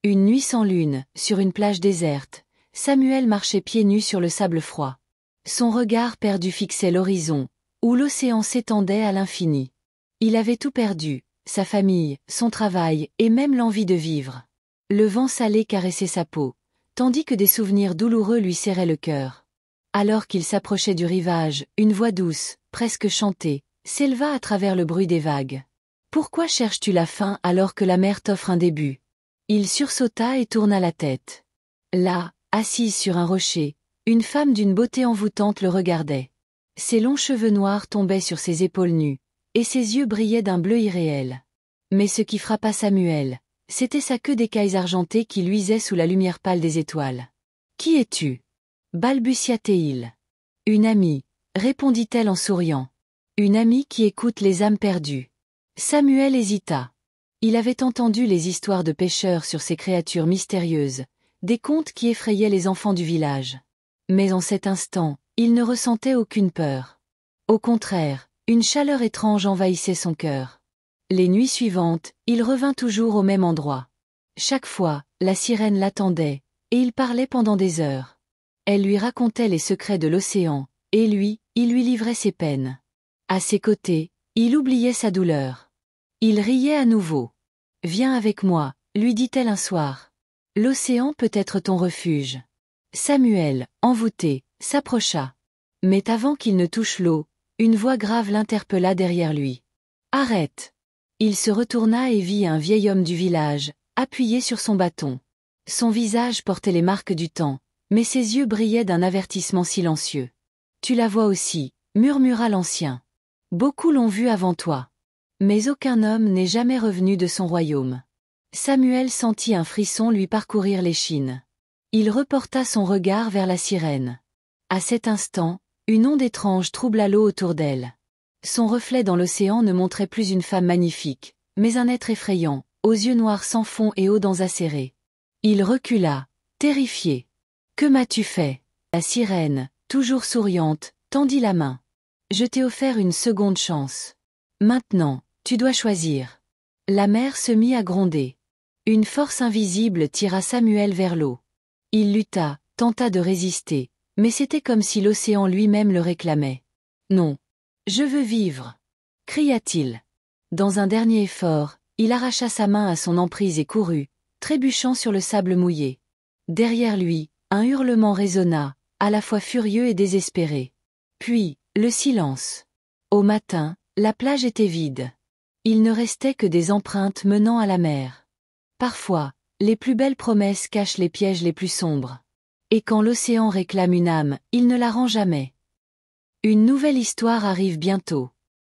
Une nuit sans lune, sur une plage déserte, Samuel marchait pieds nus sur le sable froid. Son regard perdu fixait l'horizon, où l'océan s'étendait à l'infini. Il avait tout perdu, sa famille, son travail, et même l'envie de vivre. Le vent salé caressait sa peau, tandis que des souvenirs douloureux lui serraient le cœur. Alors qu'il s'approchait du rivage, une voix douce, presque chantée, s'éleva à travers le bruit des vagues. « Pourquoi cherches-tu la fin alors que la mer t'offre un début ?» Il sursauta et tourna la tête. Là, assise sur un rocher, une femme d'une beauté envoûtante le regardait. Ses longs cheveux noirs tombaient sur ses épaules nues, et ses yeux brillaient d'un bleu irréel. Mais ce qui frappa Samuel, c'était sa queue d'écailles argentées qui luisait sous la lumière pâle des étoiles. « Qui es-tu » balbutia-t-il. « Une amie, répondit-elle en souriant. Une amie qui écoute les âmes perdues. Samuel hésita. Il avait entendu les histoires de pêcheurs sur ces créatures mystérieuses, des contes qui effrayaient les enfants du village. Mais en cet instant, il ne ressentait aucune peur. Au contraire, une chaleur étrange envahissait son cœur. Les nuits suivantes, il revint toujours au même endroit. Chaque fois, la sirène l'attendait, et il parlait pendant des heures. Elle lui racontait les secrets de l'océan, et lui, il lui livrait ses peines. À ses côtés, il oubliait sa douleur. Il riait à nouveau. « Viens avec moi, lui dit-elle un soir. L'océan peut être ton refuge. » Samuel, envoûté, s'approcha. Mais avant qu'il ne touche l'eau, une voix grave l'interpella derrière lui. « Arrête !» Il se retourna et vit un vieil homme du village, appuyé sur son bâton. Son visage portait les marques du temps, mais ses yeux brillaient d'un avertissement silencieux. « Tu la vois aussi, » murmura l'ancien. « Beaucoup l'ont vue avant toi. Mais aucun homme n'est jamais revenu de son royaume. » Samuel sentit un frisson lui parcourir l'échine. Il reporta son regard vers la sirène. À cet instant, une onde étrange troubla l'eau autour d'elle. Son reflet dans l'océan ne montrait plus une femme magnifique, mais un être effrayant, aux yeux noirs sans fond et aux dents acérées. Il recula, terrifié. « Que m'as-tu fait ?» La sirène, toujours souriante, tendit la main. « Je t'ai offert une seconde chance. Maintenant, tu dois choisir. » La mer se mit à gronder. Une force invisible tira Samuel vers l'eau. Il lutta, tenta de résister, mais c'était comme si l'océan lui-même le réclamait. « Non. Je veux vivre !» cria-t-il. Dans un dernier effort, il arracha sa main à son emprise et courut, trébuchant sur le sable mouillé. Derrière lui, un hurlement résonna, à la fois furieux et désespéré. Puis, le silence. Au matin, la plage était vide. Il ne restait que des empreintes menant à la mer. Parfois, les plus belles promesses cachent les pièges les plus sombres. Et quand l'océan réclame une âme, il ne la rend jamais. Une nouvelle histoire arrive bientôt.